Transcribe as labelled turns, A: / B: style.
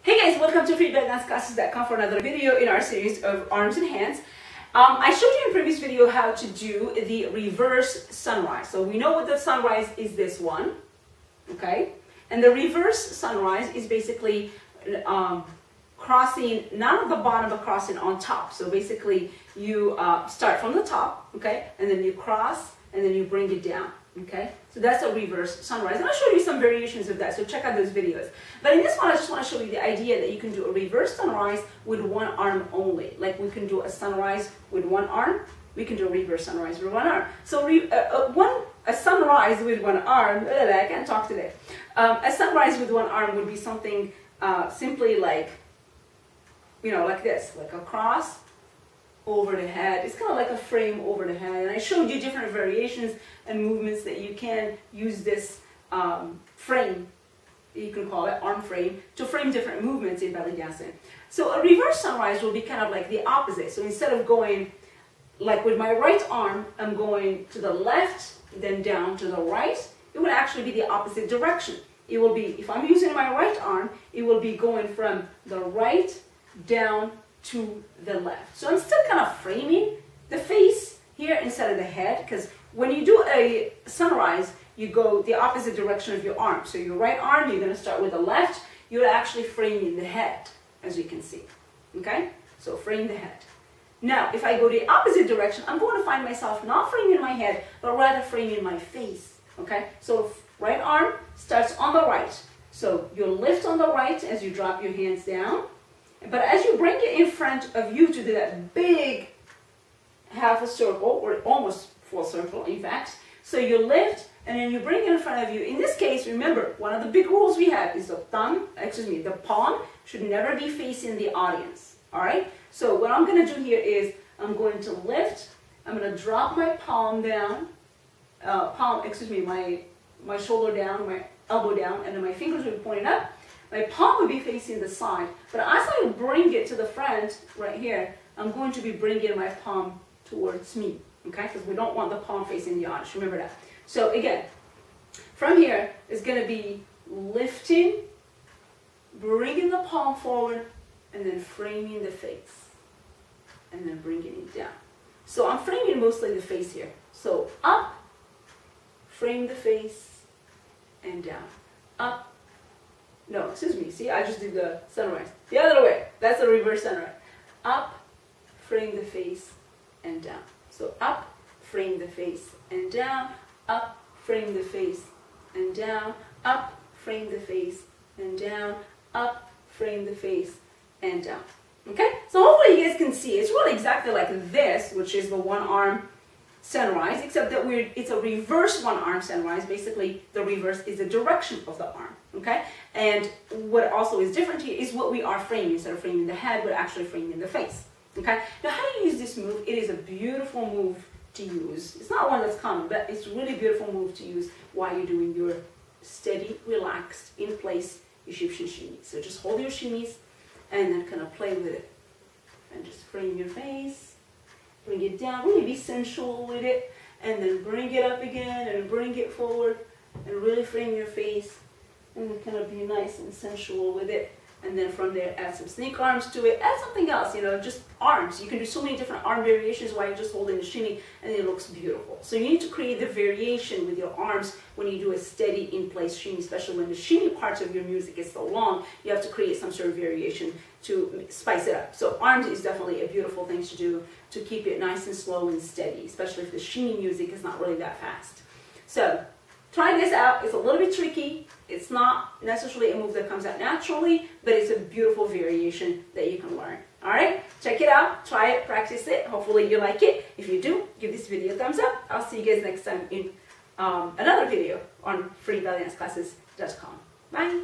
A: Hey guys, welcome to freebellydanceclasses.com for another video in our series of arms and hands. I showed you in a previous video how to do the reverse sunrise. So we know what the sunrise is, this one, okay? And the reverse sunrise is basically crossing, not at the bottom, but crossing on top. So basically you start from the top, okay? And then you cross, and then you bring it down. Okay, so that's a reverse sunrise, and I'll show you some variations of that, so check out those videos. But in this one, I just want to show you the idea that you can do a reverse sunrise with one arm only. Like we can do a sunrise with one arm, we can do a reverse sunrise with one arm. So a sunrise with one arm, I can't talk today. A sunrise with one arm would be something simply like, like this, like a cross over the head. It's kind of like a frame over the head, and I showed you different variations and movements that you can use this frame, you can call it arm frame, to frame different movements in belly dancing. So a reverse sunrise will be kind of like the opposite. So instead of going like with my right arm, I'm going to the left, then down to the right, it would actually be the opposite direction. It will be, if I'm using my right arm, it will be going from the right down to the left. So I'm still kind of framing the face here instead of the head, because when you do a sunrise, you go the opposite direction of your arm. So your right arm, you're going to start with the left, you're actually framing the head, as you can see. Okay? So frame the head. Now, if I go the opposite direction, I'm going to find myself not framing my head, but rather framing my face. Okay? So right arm starts on the right. So you'll lift on the right as you drop your hands down. But as you bring it in front of you to do that big half a circle, or almost full circle, in fact, so you lift and then you bring it in front of you. In this case, remember, one of the big rules we have is the palm should never be facing the audience. All right? So what I'm going to do here is I'm going to lift, I'm going to drop my palm down, my shoulder down, my elbow down, and then my fingers will be pointing up. My palm will be facing the side, but as I bring it to the front, right here, I'm going to be bringing my palm towards me, okay? Because we don't want the palm facing the audience, remember that. So again, from here, it's going to be lifting, bringing the palm forward, and then framing the face, and then bringing it down. So I'm framing mostly the face here. So up, frame the face, and down. Up. No, excuse me. See, I just did the sunrise. The other way. That's a reverse sunrise. Up, frame the face, and down. So up, frame the face, and down. Up, frame the face, and down. Up, frame the face, and down. Up, frame the face, and down. Okay? So hopefully you guys can see. It's really exactly like this, which is the one arm sunrise, except that it's a reverse one arm sunrise. Basically, the reverse is the direction of the arm. Okay, and what also is different here is what we are framing. Instead of framing the head, we're actually framing the face. Okay, now how do you use this move? It is a beautiful move to use. It's not one that's common, but it's a really beautiful move to use while you're doing your steady, relaxed, in place Egyptian shimmy. So just hold your shimmies and then kind of play with it. And just frame your face, bring it down, really be sensual with it, and then bring it up again and bring it forward and really frame your face. And then kind of be nice and sensual with it. And then from there, add some snake arms to it. Add something else, just arms. You can do so many different arm variations while you're just holding the shimmy, and it looks beautiful. So you need to create the variation with your arms when you do a steady in-place shimmy, especially when the shimmy parts of your music is so long. You have to create some sort of variation to spice it up. So arms is definitely a beautiful thing to do to keep it nice and slow and steady, especially if the shimmy music is not really that fast. So try this out. It's a little bit tricky. It's not necessarily a move that comes out naturally, but it's a beautiful variation that you can learn. All right? Check it out. Try it. Practice it. Hopefully you like it. If you do, give this video a thumbs up. I'll see you guys next time in another video on freebellydanceclasses.com. Bye.